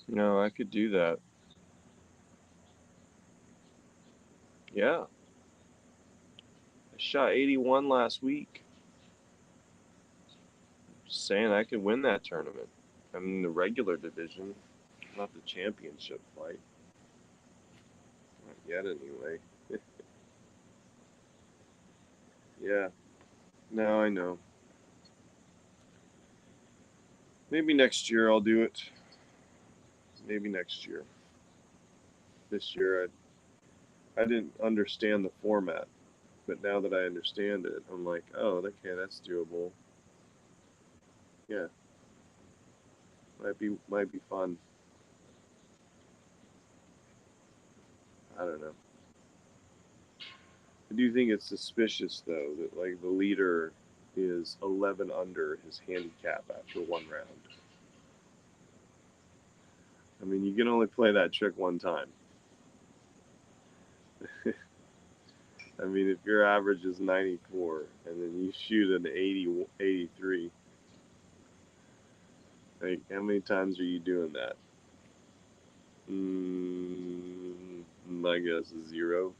No, I could do that. Yeah. I shot 81 last week. Just saying I could win that tournament. I'm in the regular division, not the championship fight. Not yet, anyway. Yeah. No, I know. Maybe next year I'll do it. Maybe next year. This year I didn't understand the format, but now that I understand it, I'm like, oh, okay, that's doable. Yeah, might be fun. I don't know. I do think it's suspicious though that like the leader is 11 under his handicap after one round. I mean, you can only play that trick one time. I mean, if your average is 94 and then you shoot an 80, 83, like how many times are you doing that? My guess is zero.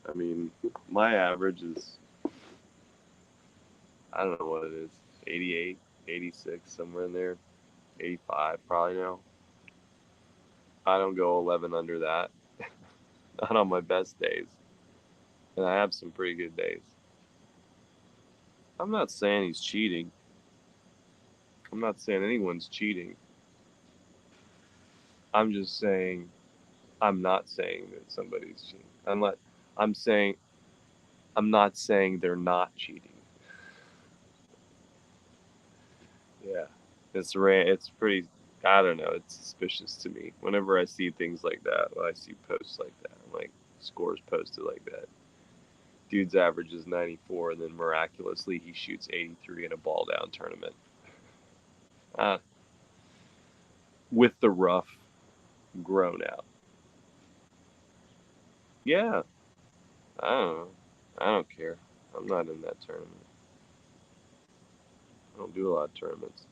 I mean, my average is, I don't know what it is, 88, 86, somewhere in there, 85 probably now. I don't go 11 under that, not on my best days. And I have some pretty good days. I'm not saying he's cheating. I'm not saying anyone's cheating. I'm just saying I'm not saying that somebody's cheating. I'm saying I'm not saying they're not cheating. Yeah. It's pretty, I don't know, it's suspicious to me. Whenever I see things like that, when I see posts like that, like scores posted like that. Dude's average is 94 and then miraculously he shoots 83 in a ball down tournament. Uh, with the rough grown out. Yeah, I don't know. I don't care. I'm not in that tournament. I don't do a lot of tournaments.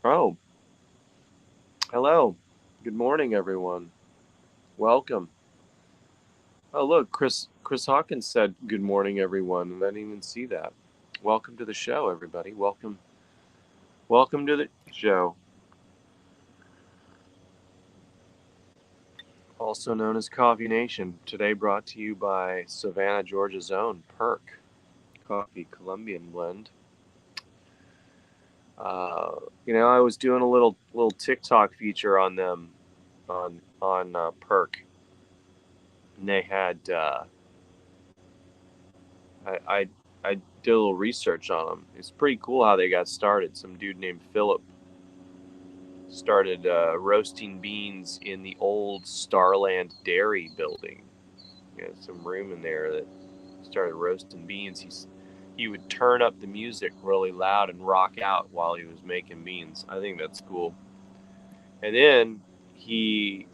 Oh, hello. Good morning, everyone. Welcome. Oh, look, Chris Hawkins said good morning, everyone, and I didn't even see that. Welcome to the show, everybody. Welcome to the show, also known as Coffee Nation. Today brought to you by Savannah, Georgia's own Perk Coffee Colombian blend. I was doing a little TikTok feature on them on Perk, and they had I I did a little research on them. It's pretty cool how they got started. Some dude named Philip started roasting beans in the old Starland Dairy building. He had some room in there that started roasting beans. He would turn up the music really loud and rock out while he was making beans. I think that's cool. And then he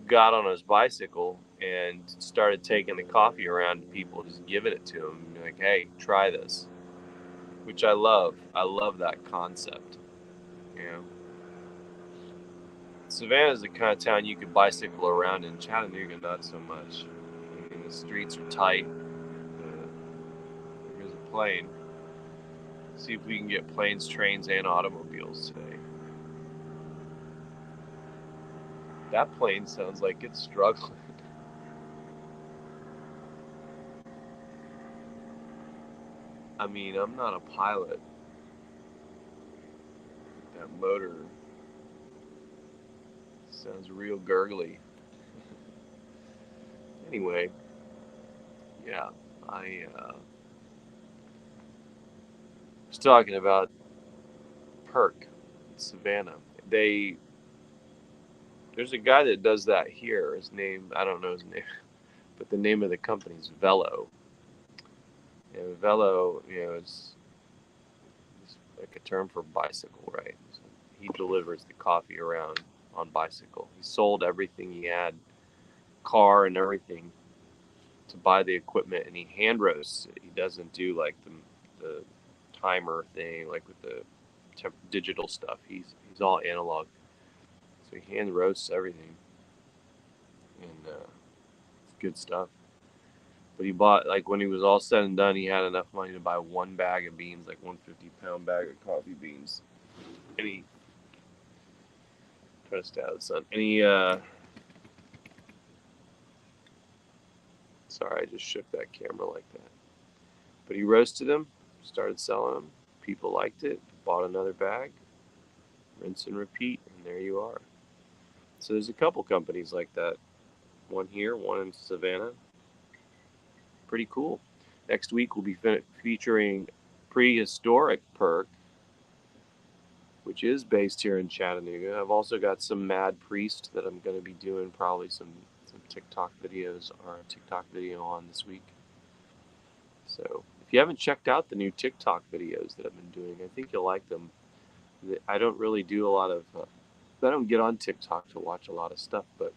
got on his bicycle and started taking the coffee around to people, just giving it to them. Like, hey, try this, which I love. I love that concept. You know, Savannah is the kind of town you could bicycle around in. Chattanooga, not so much. I mean, the streets are tight. Here's a plane. See if we can get planes, trains, and automobiles today. That plane sounds like it's struggling. I mean, I'm not a pilot. That motor sounds real gurgly. Anyway, yeah, I was talking about Perk, Savannah. They There's a guy that does that here. His name, I don't know his name, but the name of the company is Velo. And Velo, is like a term for bicycle, right? So he delivers the coffee around on bicycle. He sold everything he had, car and everything, to buy the equipment, and he hand roasts it. He doesn't do like the timer thing, like with the digital stuff. He's all analog, so he hand roasts everything, and it's good stuff. But he bought, like, when he was all said and done, he had enough money to buy one bag of beans, like 150-pound bag of coffee beans, and he try to stay out of the sun. And he sorry, I just shook that camera like that. But he roasted them, started selling them. People liked it, bought another bag, rinse and repeat, and there you are. So there's a couple companies like that. One here, one in Savannah. Pretty cool. Next week we'll be featuring Prehistoric Perk, which is based here in Chattanooga. I've also got some Mad Priest that I'm going to be doing probably some TikTok videos or a TikTok video on this week. So if you haven't checked out the new TikTok videos that I've been doing, I think you'll like them. I don't really do a lot of, I don't get on TikTok to watch a lot of stuff, but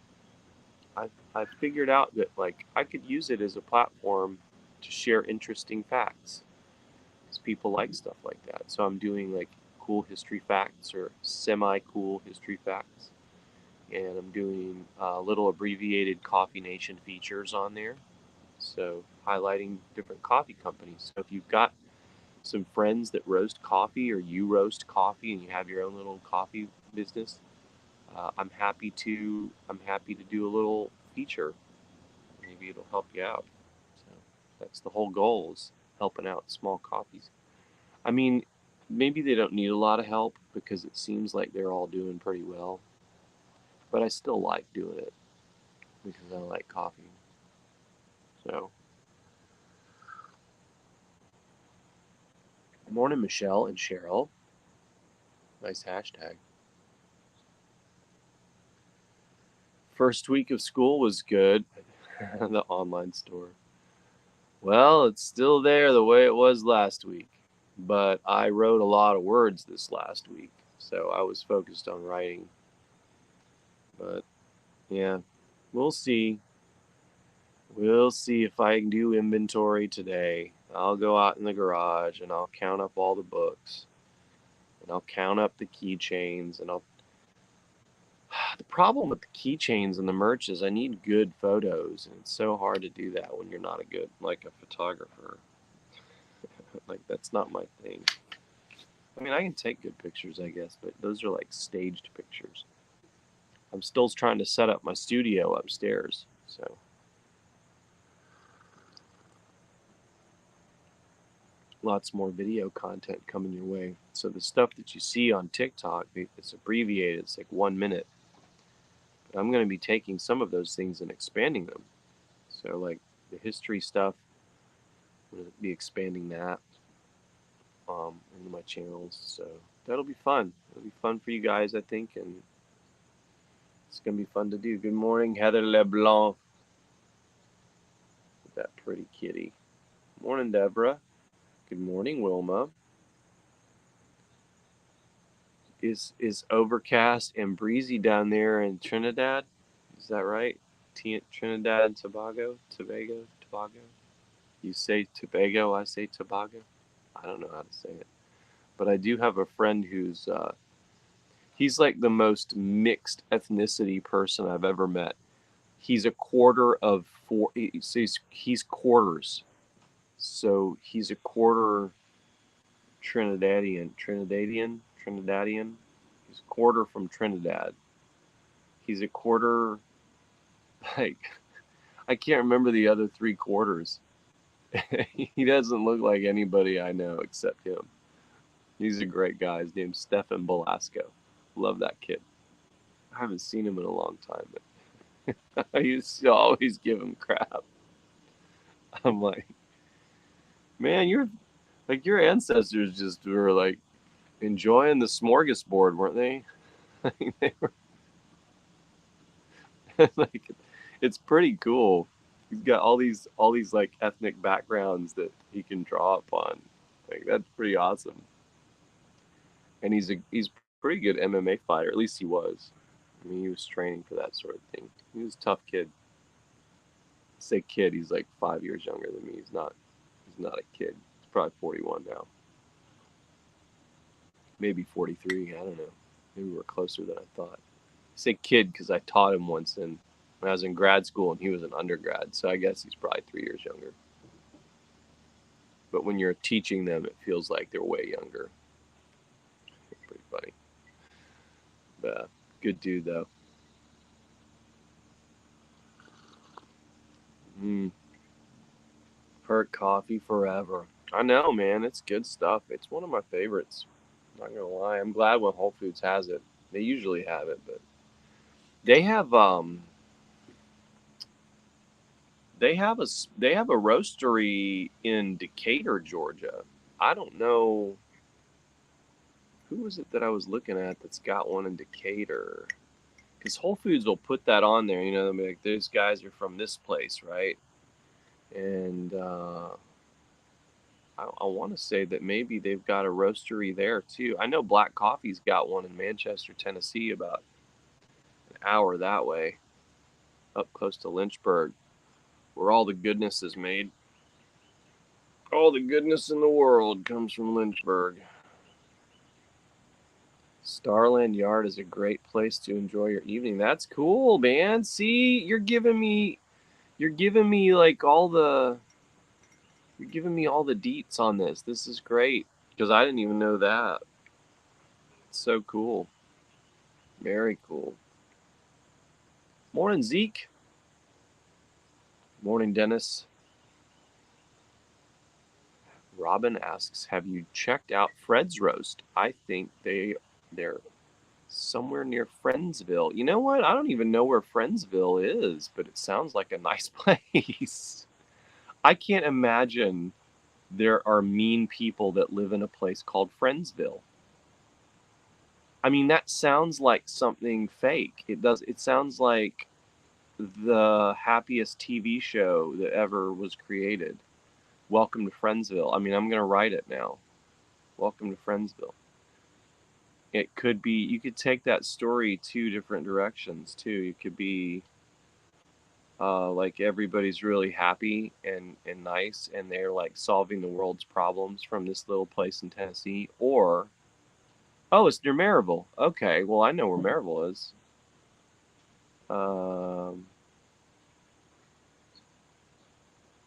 I've figured out that, like, I could use it as a platform to share interesting facts, because people like stuff like that. So I'm doing like cool history facts or semi-cool history facts, and I'm doing little abbreviated Coffee Nation features on there. So highlighting different coffee companies. So if you've got some friends that roast coffee, or you roast coffee and you have your own little coffee business, I'm happy to do a little feature. Maybe it'll help you out. So that's the whole goal, is helping out small coffees. I mean, maybe they don't need a lot of help because it seems like they're all doing pretty well, but I still like doing it because I like coffee. So, good morning, Michelle and Cheryl. Nice hashtag. First week of school was good. The online store. Well, it's still there the way it was last week, but I wrote a lot of words this last week, so I was focused on writing. But yeah, we'll see. We'll see if I can do inventory today. I'll go out in the garage and I'll count up all the books, and I'll count up the keychains, and I'll. The problem with the keychains and the merch is I need good photos, and it's so hard to do that when you're not a good, like, a photographer. Like, that's not my thing. I mean, I can take good pictures, I guess, but those are like staged pictures. I'm still trying to set up my studio upstairs, so. Lots more video content coming your way. So the stuff that you see on TikTok, it's abbreviated. It's like 1 minute. But I'm going to be taking some of those things and expanding them. So, like, the history stuff, I'm going to be expanding that into my channels. So that'll be fun. It'll be fun for you guys, I think, and it's going to be fun to do. Good morning, Heather LeBlanc. That pretty kitty. Morning, Deborah. Good morning, Wilma. Is overcast and breezy down there in Trinidad? Is that right? Trinidad and Tobago? Tobago? You say Tobago, I say Tobago. I don't know how to say it. But I do have a friend who's, he's like the most mixed ethnicity person I've ever met. He's a quarter of four, he's quarters. So he's a quarter Trinidadian. He's a quarter from Trinidad. He's a quarter, like, I can't remember the other 3 quarters. He doesn't look like anybody I know except him. He's a great guy. His name's Stefan Belasco. Love that kid. I haven't seen him in a long time, but I used to always give him crap. I'm like, man, your ancestors just were like enjoying the smorgasbord, weren't they? They were like, it's pretty cool. He's got all these like ethnic backgrounds that he can draw upon. Like, that's pretty awesome. And he's pretty good MMA fighter. At least he was. I mean, he was training for that sort of thing. He was a tough kid. I say kid, he's like 5 years younger than me. He's not a kid. He's probably 41 now. maybe 43. I don't know. Maybe we're closer than I thought. I say kid because I taught him once when I was in grad school and he was an undergrad, so I guess he's probably 3 years younger. But when you're teaching them, it feels like they're way younger. It's pretty funny. But good dude though. Mm, Perk coffee forever. I know, man. It's good stuff. It's one of my favorites. Not gonna lie. I'm glad when Whole Foods has it. They usually have it, but they have they have a roastery in Decatur, Georgia. I don't know who was it that I was looking at that's got one in Decatur. Because Whole Foods will put that on there. You know, they'll be like, "These guys are from this place, right?" And I want to say that maybe they've got a roastery there too. I know Black Coffee's got one in Manchester, Tennessee, about an hour that way, up close to Lynchburg, where all the goodness is made. All the goodness in the world comes from Lynchburg. Starland Yard is a great place to enjoy your evening. That's cool, man. See, you're giving me like all the you're giving me all the deets on this. This is great because I didn't even know that. It's so cool. Very cool. Morning, Zeke. Morning, Dennis. Robin asks, "Have you checked out Fred's Roast? I think they're somewhere near Friendsville. You know what? I don't even know where Friendsville is, but it sounds like a nice place. I can't imagine there are mean people that live in a place called Friendsville. I mean, that sounds like something fake. It does. It sounds like the happiest TV show that ever was created. Welcome to Friendsville. I mean, I'm going to write it now. Welcome to Friendsville. It could be, you could take that story two different directions too. You could be like everybody's really happy and nice and they're like solving the world's problems from this little place in Tennessee. Or, oh, it's near Maryville. Okay, well, I know where Maryville is. Um,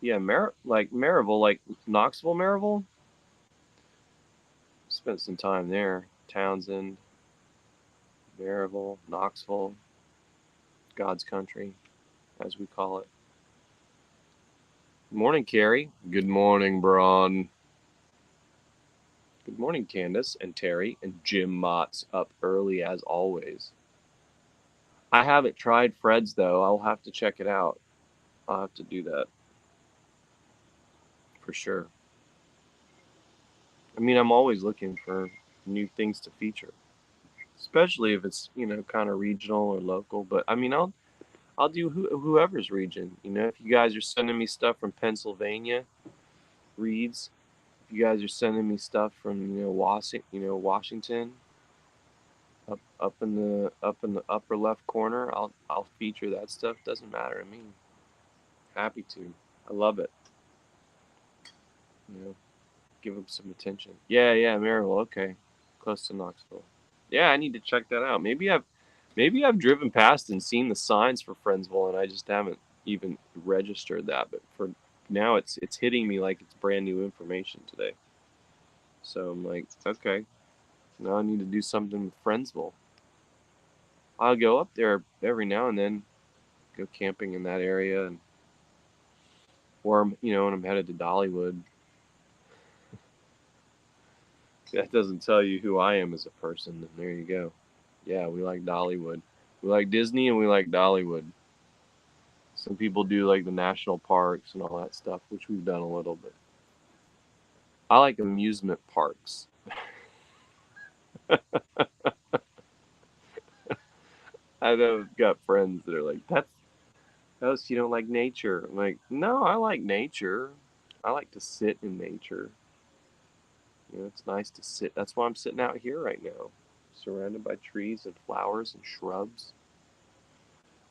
yeah, like Maryville, like Knoxville, Maryville. Spent some time there. Townsend, Maryville, Knoxville, God's country, as we call it. Morning, Carrie. Good morning, Braun. Good morning, Candace and Terry and Jim Mott's up early as always. I haven't tried Fred's though. I'll have to check it out. I'll have to do that for sure. I mean, I'm always looking for new things to feature, especially if it's kind of regional or local. But I mean, I'll do whoever's region. If you guys are sending me stuff from Pennsylvania, Reeves. If you guys are sending me stuff from Washington, up in the upper left corner, I'll feature that stuff. Doesn't matter to me. Happy to. I love it. You know, give them some attention. Yeah, yeah, Maryville. Okay, close to Knoxville. Yeah, I need to check that out. Maybe I've driven past and seen the signs for Friendsville, and I just haven't even registered that. But for now, it's hitting me like it's brand new information today. So I'm like, okay, now I need to do something with Friendsville. I'll go up there every now and then, go camping in that area, and or when I'm headed to Dollywood. That doesn't tell you who I am as a person. Then there you go. Yeah, we like Dollywood. We like Disney and we like Dollywood. Some people do like the national parks and all that stuff, which we've done a little bit. I like amusement parks. I know I've got friends that are like, that's you don't like nature. I'm like, no, I like nature. I like to sit in nature. It's nice to sit. That's why I'm sitting out here right now, surrounded by trees and flowers and shrubs.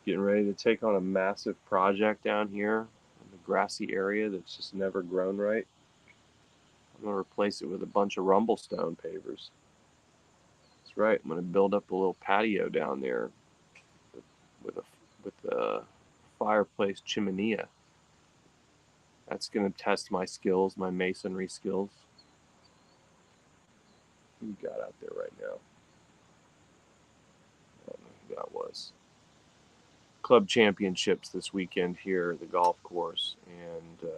Getting ready to take on a massive project down here in the grassy area that's just never grown right. I'm gonna replace it with a bunch of rumblestone pavers. That's right. I'm gonna build up a little patio down there with a fireplace chimenea. That's gonna test my skills, my masonry skills. Who you got out there right now? I don't know who that was. Club championships this weekend here at the golf course, and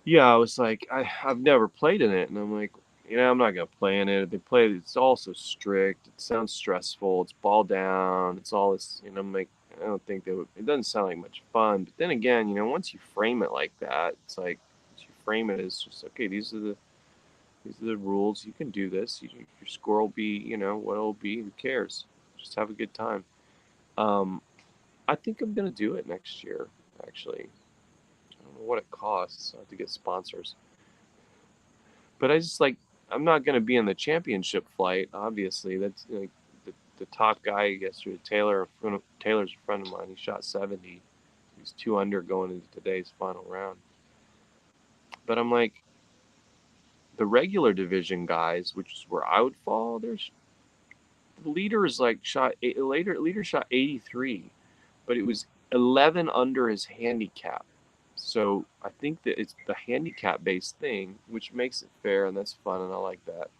yeah, I was like, I've never played in it, and I'm like, I'm not gonna play in it. They play, it's all so strict. It sounds stressful. It's ball down. It's all this, I'm like, I don't think they would. It doesn't sound like much fun. But then again, once you frame it like that, it's like once you frame it as just okay. These are the rules. You can do this. Your score will be, what it'll be. Who cares? Just have a good time. Um, I think I'm gonna do it next year. Actually, I don't know what it costs. I have to get sponsors. But I just like I'm not going to be in the championship flight. Obviously, that's like the top guy yesterday. Taylor's a friend of mine. He shot 70. He's 2 under going into today's final round. But I'm like the regular division guys, which is where I would fall. There's the leader is like shot leader shot 83, but it was 11 under his handicap. So I think that it's the handicap based thing, which makes it fair and that's fun and I like that.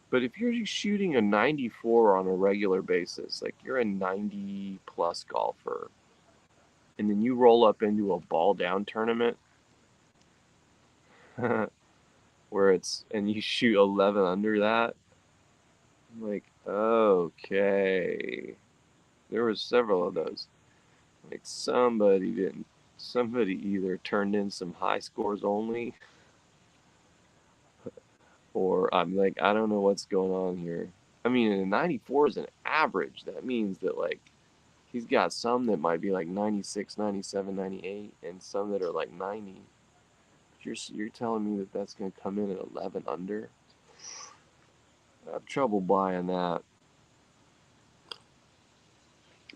But if you're shooting a 94 on a regular basis, like you're a 90 plus golfer, and then you roll up into a ball down tournament where and you shoot 11 under that, I'm like, okay. There was several of those. Like somebody either turned in some high scores only, or I'm like, I don't know what's going on here. I mean, a 94 is an average. That means that like he's got some that might be like 96, 97, 98, and some that are like 90. You're telling me that that's going to come in at 11 under? I have trouble buying that.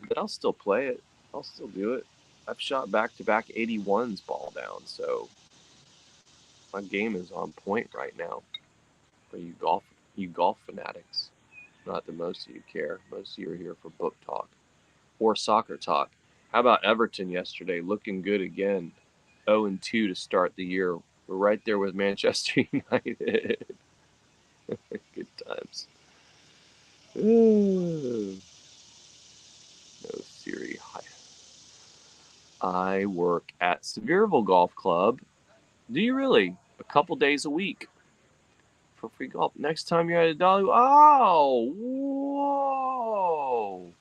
But I'll still play it. I'll still do it. I've shot back-to-back 81s ball down, so my game is on point right now for you golf fanatics. Not that most of you care. Most of you are here for book talk or soccer talk. How about Everton yesterday? Looking good again. 0-2 to start the year. We're right there with Manchester United. Good times. No, Siri. Hi. I work at Sevierville Golf Club. Do you really? A couple days a week for free golf. Next time you're at a Dolly. Oh, whoa.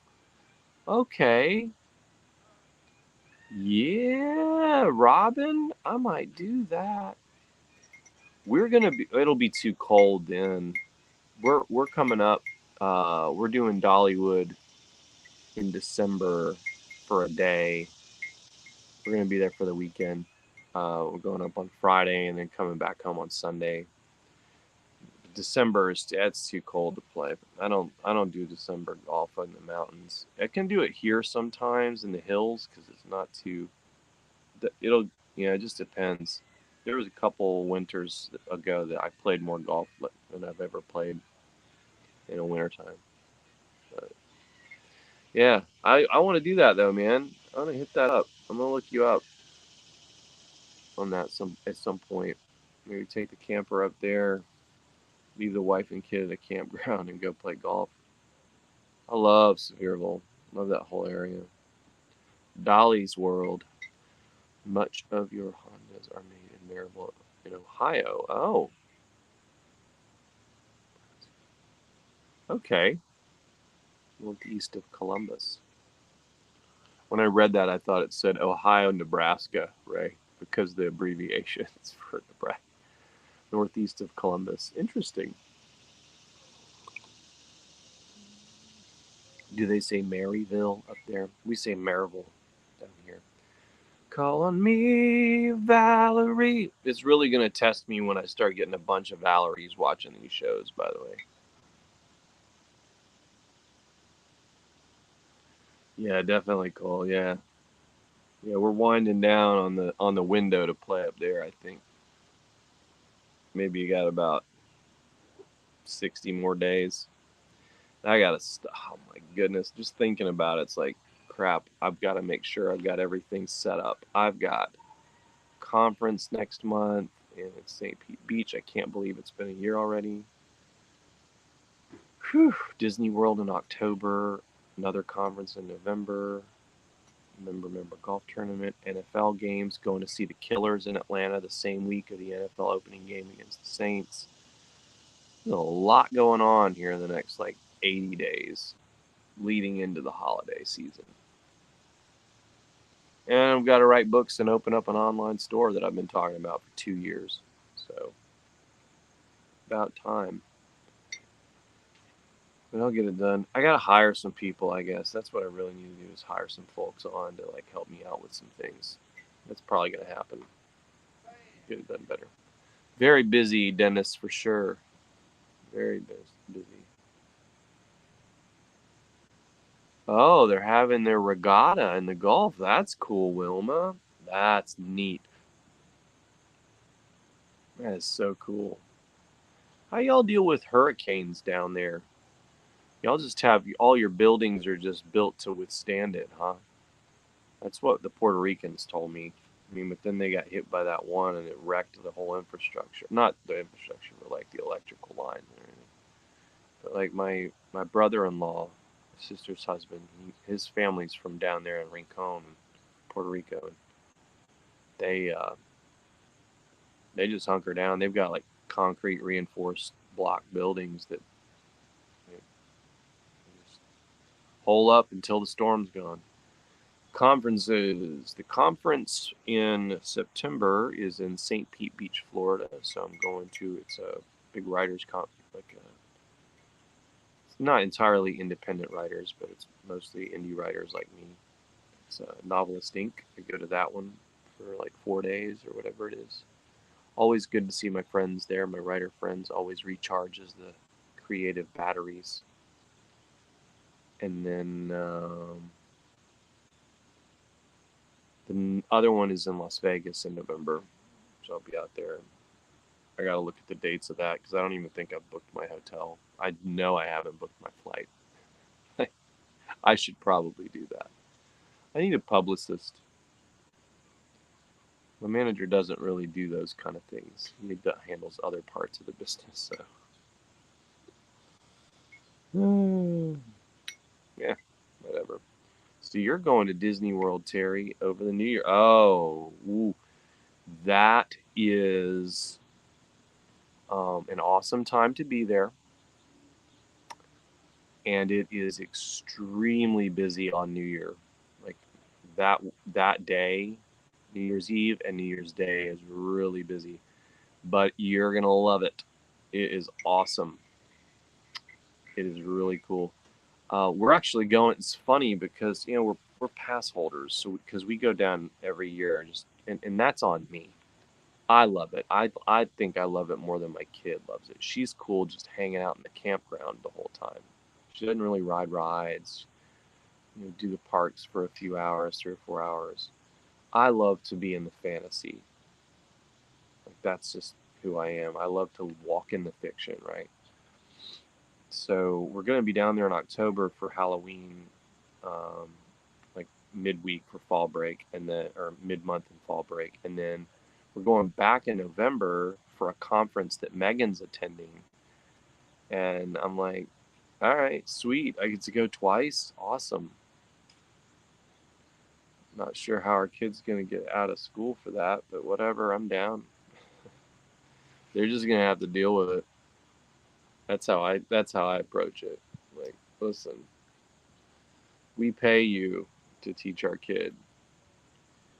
Okay. Yeah, Robin, I might do that. It'll be too cold then. We're coming up. We're doing Dollywood in December for a day. We're gonna be there for the weekend. We're going up on Friday and then coming back home on Sunday. December it's too cold to play. I don't do December golf in the mountains. I can do it here sometimes in the hills because it's not too. It'll it just depends. There was a couple winters ago that I played more golf than I've ever played in a wintertime. But yeah, I want to do that though, man. I want to hit that up. I'm gonna look you up on that at some point. Maybe take the camper up there, leave the wife and kid at a campground, and go play golf. I love Sevierville. Love that whole area. Dolly's World. Much of your Hondas are made in Maryville, in Ohio. Oh, okay. Northeast of Columbus. When I read that, I thought it said Ohio, Nebraska, Ray, because the abbreviations for Nebraska. Northeast of Columbus. Interesting. Do they say Maryville up there? We say Maryville down here. Call on me, Valerie. It's really going to test me when I start getting a bunch of Valeries watching these shows, by the way. Yeah, definitely, Cole. Yeah. Yeah, we're winding down on the window to play up there, I think. Maybe you got about 60 more days. I gotta. Oh my goodness! Just thinking about it, it's like crap. I've got to make sure I've got everything set up. I've got conference next month in St. Pete Beach. I can't believe it's been a year already. Whew. Disney World in October. Another conference in November. Member golf tournament. NFL games. Going to see the Killers in Atlanta the same week of the NFL opening game against the Saints. There's a lot going on here in the next like 80 days leading into the holiday season. And I've got to write books and open up an online store that I've been talking about for 2 years. So, about time. But I'll get it done. I got to hire some people, I guess. That's what I really need to do is hire some folks on to like help me out with some things. That's probably going to happen. Get it done better. Very busy, Dennis, for sure. Very busy. Oh, they're having their regatta in the Gulf. That's cool, Wilma. That's neat. That is so cool. How y'all deal with hurricanes down there? Y'all just have all your buildings are just built to withstand it, huh? That's what the Puerto Ricans told me. I mean, but then they got hit by that one and it wrecked the whole infrastructure. Not the infrastructure, but like the electrical line. But like my brother-in-law, my sister's husband, his family's from down there in Rincon, Puerto Rico. And they just hunker down. They've got like concrete reinforced block buildings that just hole up until the storm's gone. Conferences. The conference in September is in St. Pete Beach, Florida. So I'm going to. It's a big writers' conference. It's not entirely independent writers, but it's mostly indie writers like me. It's Novelist Inc. I go to that one for like 4 days or whatever it is. Always good to see my friends there. My writer friends always recharges the creative batteries. And then the other one is in Las Vegas in November, so I'll be out there. I gotta look at the dates of that because I don't even think I've booked my hotel. I know I haven't booked my flight. I should probably do that. I need a publicist. My manager doesn't really do those kind of things. He handles other parts of the business. So, yeah, whatever. So you're going to Disney World, Terry, over the New Year. Oh, ooh, that is an awesome time to be there. And it is extremely busy on New Year. Like that day, New Year's Eve and New Year's Day is really busy. But you're gonna love it. It is awesome. It is really cool. We're actually going. It's funny because we're pass holders, so because we go down every year, and that's on me. I love it. I think I love it more than my kid loves it. She's cool just hanging out in the campground the whole time. She doesn't really ride rides, do the parks for a few hours, 3 or 4 hours. I love to be in the fantasy. Like that's just who I am. I love to walk in the fiction, right? So we're going to be down there in October for Halloween, like midweek for fall break, and then or mid-month in fall break, and then we're going back in November for a conference that Megan's attending, and I'm like, all right, sweet, I get to go twice, awesome. Not sure how our kid's gonna get out of school for that, but whatever, I'm down. They're just gonna have to deal with it. That's how I approach it. Like, listen, we pay you to teach our kid.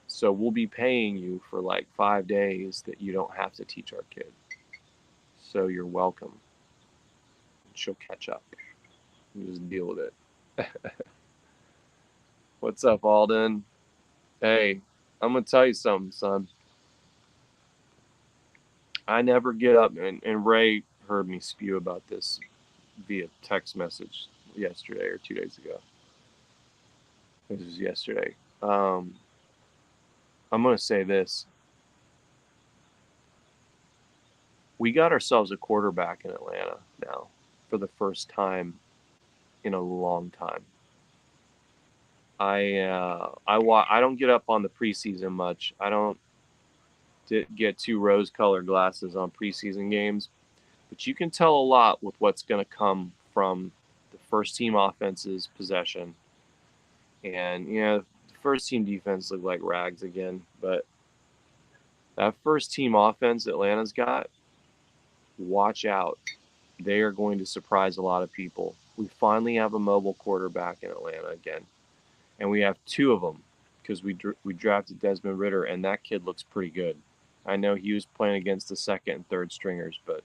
So we'll be paying you for like 5 days that you don't have to teach our kid. So you're welcome. She'll catch up. You just deal with it. What's up, Alden? Hey, I'm gonna tell you something, son. I never get up, and Ray heard me spew about this via text message yesterday or 2 days ago. This was yesterday. I'm gonna say this. We got ourselves a quarterback in Atlanta now for the first time in a long time. I don't get up on the preseason much. I don't get too rose-colored glasses on preseason games, but you can tell a lot with what's going to come from the first team offense's possession. And the first team defense looked like rags again, but that first team offense Atlanta's got, watch out. They are going to surprise a lot of people. We finally have a mobile quarterback in Atlanta again, and we have two of them because we drafted Desmond Ridder, and that kid looks pretty good. I know he was playing against the second and third stringers, but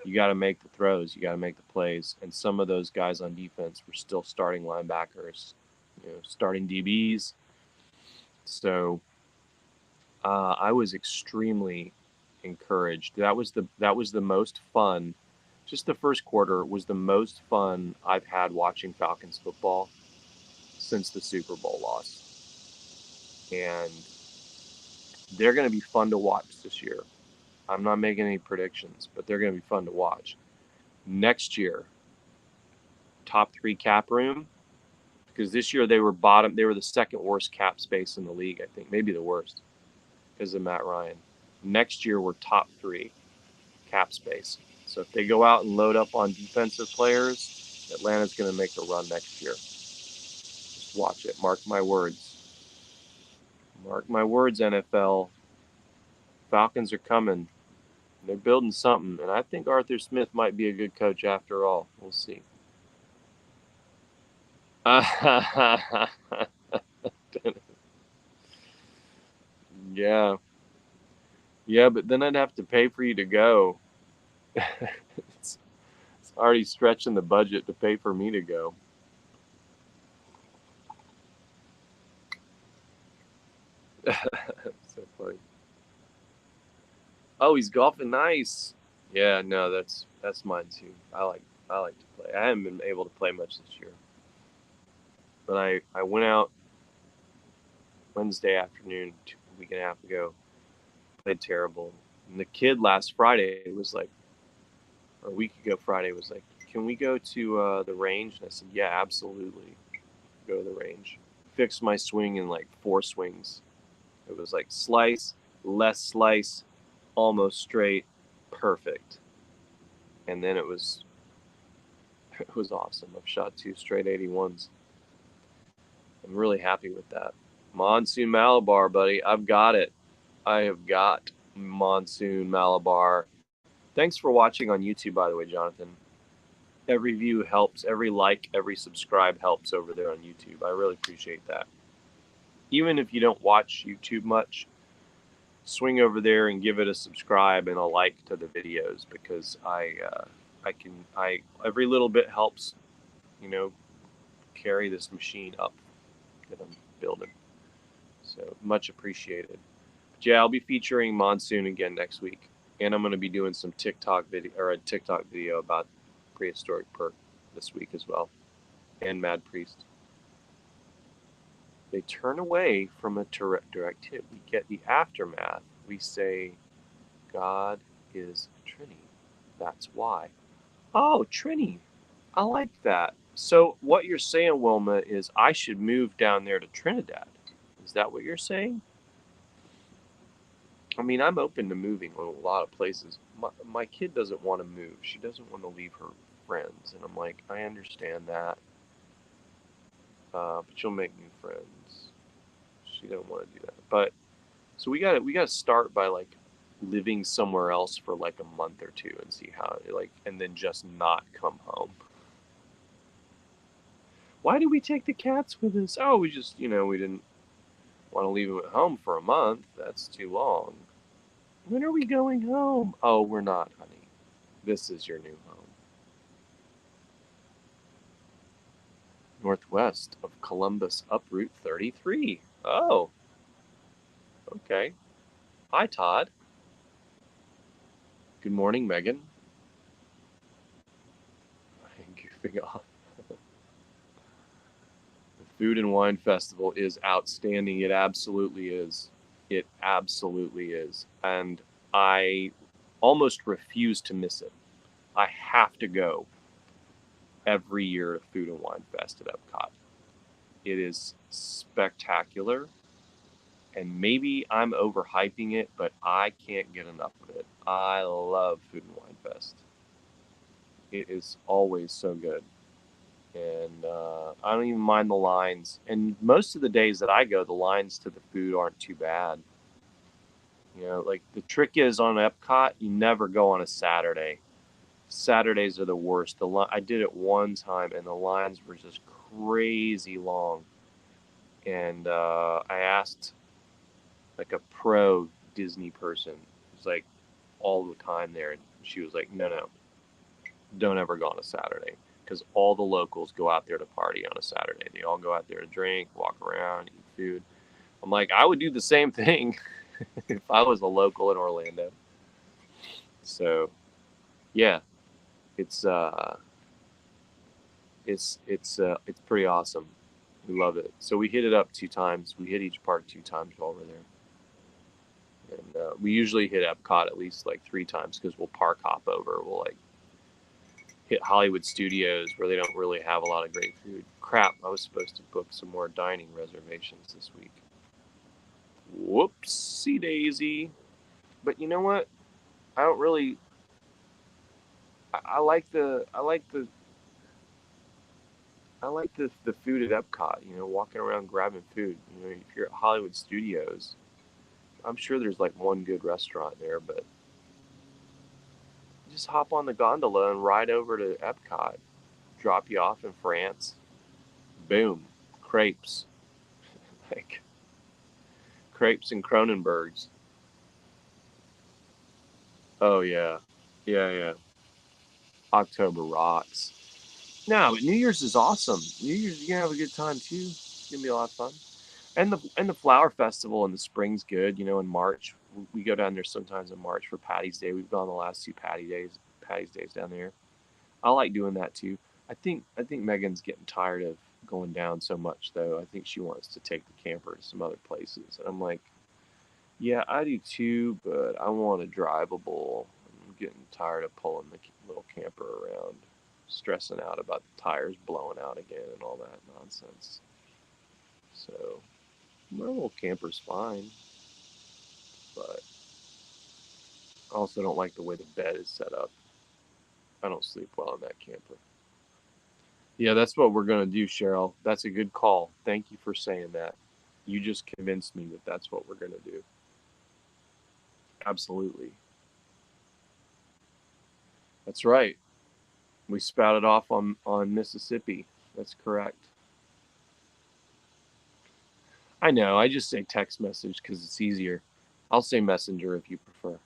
you got to make the throws, you got to make the plays, and some of those guys on defense were still starting linebackers, starting DBs. So I was extremely encouraged. That was the most fun. Just the first quarter was the most fun I've had watching Falcons football since the Super Bowl loss. And they're going to be fun to watch this year. I'm not making any predictions, but they're going to be fun to watch. Next year, top 3 cap room, because this year they were bottom. They were the second worst cap space in the league, I think, maybe the worst, because of Matt Ryan. Next year, we're top 3 cap space. So if they go out and load up on defensive players, Atlanta's going to make a run next year. Just watch it. Mark my words. Mark my words, NFL. Falcons are coming. They're building something, and I think Arthur Smith might be a good coach after all. We'll see. Yeah. Yeah, but then I'd have to pay for you to go. It's already stretching the budget to pay for me to go. So funny. Oh, he's golfing nice. Yeah, no, that's mine too. I like to play. I haven't been able to play much this year, but I went out Wednesday afternoon, a week and a half ago. Played terrible, and the kid last Friday was like, or a week ago Friday was like, "Can we go to the range?" And I said, "Yeah, absolutely, go to the range." Fixed my swing in like 4 swings. It was like slice, less slice, almost straight, perfect. And then it was awesome. I've shot 2 straight 81s. I'm really happy with that. Monsoon Malabar, buddy. I've got it. I have got Monsoon Malabar. Thanks for watching on YouTube, by the way, Jonathan. Every view helps. Every like, every subscribe helps over there on YouTube. I really appreciate that. Even if you don't watch YouTube much, swing over there and give it a subscribe and a like to the videos, because every little bit helps, carry this machine up that I'm building. So much appreciated. But yeah, I'll be featuring Monsoon again next week, and I'm going to be doing some a TikTok video about Prehistoric Perk this week as well, and Mad Priest. They turn away from a direct hit. We get the aftermath. We say, God is Trini. That's why. Oh, Trini. I like that. So what you're saying, Wilma, is I should move down there to Trinidad. Is that what you're saying? I mean, I'm open to moving a lot of places. My kid doesn't want to move. She doesn't want to leave her friends. And I'm like, I understand that. But she'll make new friends. She doesn't want to do that. But so we gotta start by like living somewhere else for like a month or 2 and see how and then just not come home. Why did we take the cats with us? Oh, we just we didn't want to leave them at home for a month. That's too long. When are we going home? Oh, we're not, honey. This is your new home. Northwest of Columbus, up Route 33. Oh, okay. Hi, Todd. Good morning, Megan. I'm goofing off. The Food and Wine Festival is outstanding. It absolutely is. It absolutely is. And I almost refuse to miss it. I have to go every year to Food and Wine Fest at Epcot. It is spectacular, and maybe I'm overhyping it, but I can't get enough of it. I love Food and Wine Fest. It is always so good. And I don't even mind the lines. And most of the days that I go, the lines to the food aren't too bad. You know, like the trick is on Epcot, you never go on a Saturday. Saturdays are the worst. I did it one time, and the lines were just crazy long. And I asked like a pro Disney person, who's like all the time there, and she was like, "No, don't ever go on a Saturday, because all the locals go out there to party on a Saturday. They all go out there to drink, walk around, eat food." I'm like, I would do the same thing if I was a local in Orlando. So, yeah, it's it's pretty awesome. We love it. So we hit it up 2 times. We hit each park 2 times while we're there, and we usually hit Epcot at least like 3 times because we'll park hop over. We'll like hit Hollywood Studios where they don't really have a lot of great food. Crap! I was supposed to book some more dining reservations this week. Whoopsie daisy. But you know what? I don't really. I like the food at Epcot. You know, walking around grabbing food. You know, if you're at Hollywood Studios, I'm sure there's like one good restaurant there, but just hop on the gondola and ride over to Epcot. Drop you off in France. Boom, crepes, like crepes and Kronenbergs. Oh yeah, yeah. October rocks. No, but New Year's is awesome. New Year's, you're gonna have a good time too. It's gonna be a lot of fun. And the flower festival in the spring's good. You know, in March we go down there sometimes in March for Patty's Day. We've gone the last 2 Patty's days down there. I like doing that too. I think Megan's getting tired of going down so much though. I think she wants to take the camper to some other places. And I'm like, yeah, I do too, but I want a drivable. I'm getting tired of pulling the little camper around, stressing out about the tires blowing out again and all that nonsense. So my little camper's fine, but I also don't like the way the bed is set up. I don't sleep well in that camper. Yeah, that's what we're going to do, Cheryl. That's a good call. Thank you for saying that. You just convinced me that that's what we're going to do. Absolutely. That's right. We spouted off on Mississippi. That's correct. I know. I just say text message because it's easier. I'll say messenger if you prefer.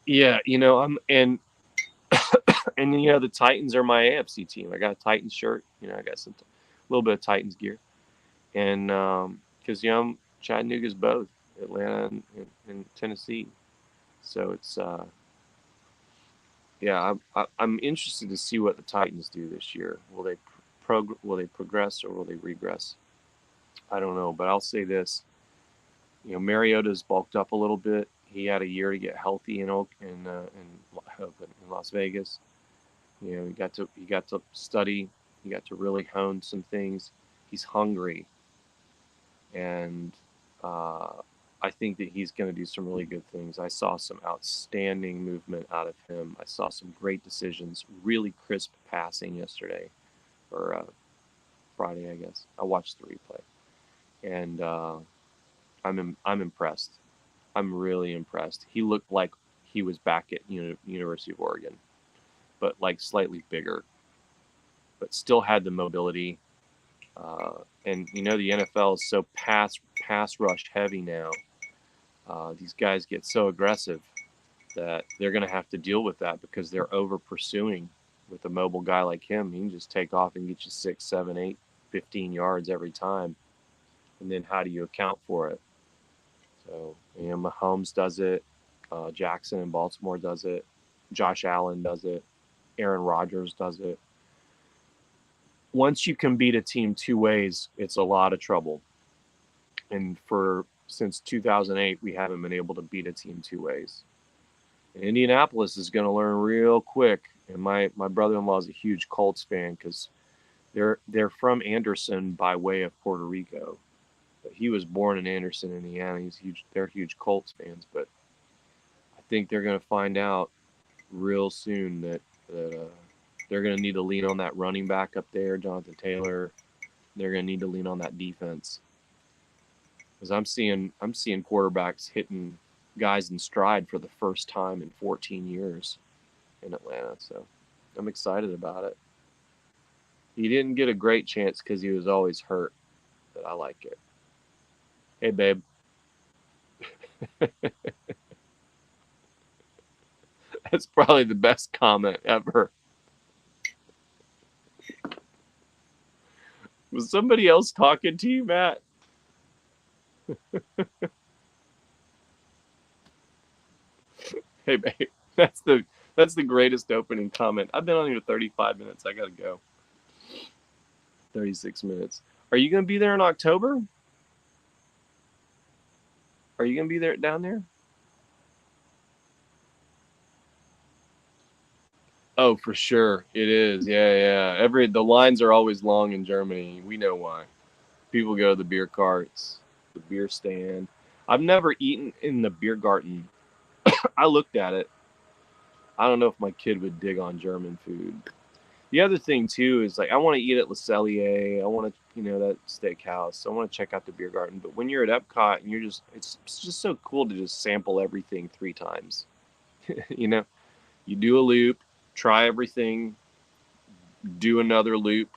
Yeah, I'm and the Titans are my AFC team. I got a Titans shirt. I got a little bit of Titans gear, and because Chattanooga's both Atlanta and Tennessee, so it's yeah. I'm interested to see what the Titans do this year. Will they progress or will they regress? I don't know, but I'll say this: Mariota's bulked up a little bit. He had a year to get healthy in Las Vegas. He got to study. He got to really hone some things. He's hungry, and uh, I think that he's going to do some really good things. I saw some outstanding movement out of him. I saw some great decisions, really crisp passing yesterday, or Friday, I guess. I watched the replay, and I'm impressed. I'm really impressed. He looked like he was back at University of Oregon, but like slightly bigger, but still had the mobility. And the NFL is so pass rush heavy now. These guys get so aggressive that they're going to have to deal with that because they're over pursuing. With a mobile guy like him, he can just take off and get you 6, 7, 8, 15 yards every time. And then how do you account for it? So, Mahomes does it. Jackson in Baltimore does it. Josh Allen does it. Aaron Rodgers does it. Once you can beat a team 2 ways, it's a lot of trouble. And for since 2008, we haven't been able to beat a team 2 ways. And Indianapolis is going to learn real quick. And my brother-in-law is a huge Colts fan because they're from Anderson by way of Puerto Rico. But he was born in Anderson, Indiana. They're huge Colts fans. But I think they're going to find out real soon that they're going to need to lean on that running back up there, Jonathan Taylor. They're going to need to lean on that defense. Because I'm seeing quarterbacks hitting guys in stride for the first time in 14 years in Atlanta. So I'm excited about it. He didn't get a great chance because he was always hurt, but I like it. Hey, babe. That's probably the best comment ever. Was somebody else talking to you, Matt? Hey, babe. That's the greatest opening comment. I've been on here 35 minutes. I gotta go. 36 minutes. Are you gonna be there in October? Are you gonna be there down there? Oh, for sure. It is. Yeah. The lines are always long in Germany. We know why. People go to the beer carts, the beer stand. I've never eaten in the beer garden. I looked at it. I don't know if my kid would dig on German food. The other thing too is like I want to eat at Le Cellier. I want to, that steakhouse. I want to check out the beer garden. But when you're at Epcot and it's just so cool to just sample everything 3 times. You do a loop, try everything, do another loop,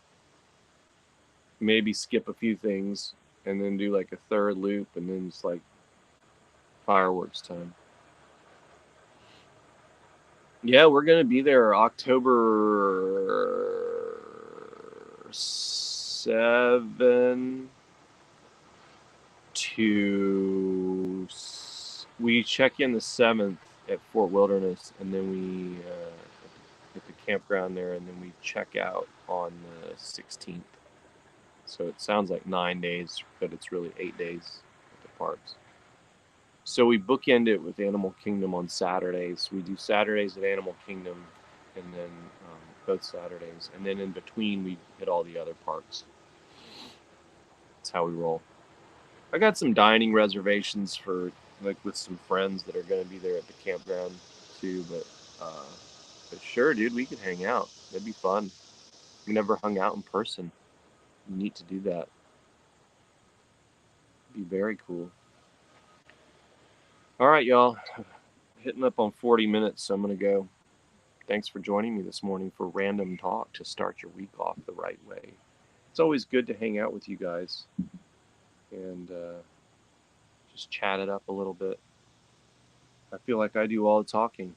maybe skip a few things, and then do like a third loop, and then it's like fireworks time. Yeah, we're gonna be there October 7 to. We check in the 7th at Fort Wilderness, and then we at the campground there, and then we check out on the 16th. So it sounds like 9 days, but it's really 8 days at the parks. So we bookend it with Animal Kingdom on Saturdays. We do Saturdays at Animal Kingdom, and then both Saturdays, and then in between we hit all the other parks. That's how we roll. I got some dining reservations for with some friends that are going to be there at the campground too. But sure, dude, we could hang out. That'd be fun. We never hung out in person. Neat to do that. Be very cool. All right, y'all. Hitting up on 40 minutes, so I'm going to go. Thanks for joining me this morning for Random Talk to start your week off the right way. It's always good to hang out with you guys and just chat it up a little bit. I feel like I do all the talking.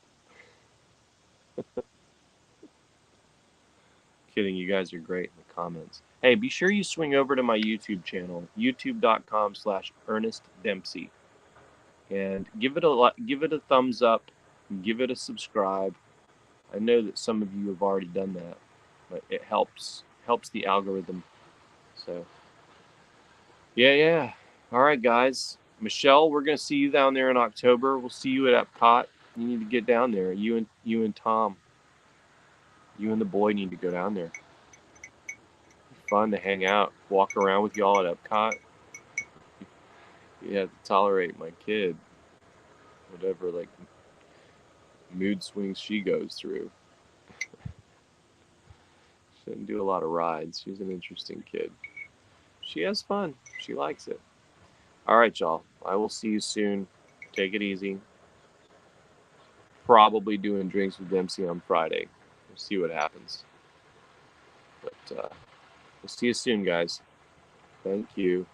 Kidding, you guys are great in the comments. Hey, be sure you swing over to my YouTube channel, youtube.com/Ernest Dempsey, and give it a thumbs up, give it a subscribe. I know that some of you have already done that, but it helps the algorithm. So, yeah. All right, guys. Michelle, we're gonna see you down there in October. We'll see you at Epcot. You need to get down there. You and Tom. You and the boy need to go down there. Fun to hang out, walk around with y'all at Epcot. You have to tolerate my kid, whatever like mood swings she goes through. She doesn't do a lot of rides. She's an interesting kid. She has fun. She likes it. All right, y'all. I will see you soon. Take it easy. Probably doing drinks with Dempsey on Friday. We'll see what happens. But we'll see you soon, guys. Thank you.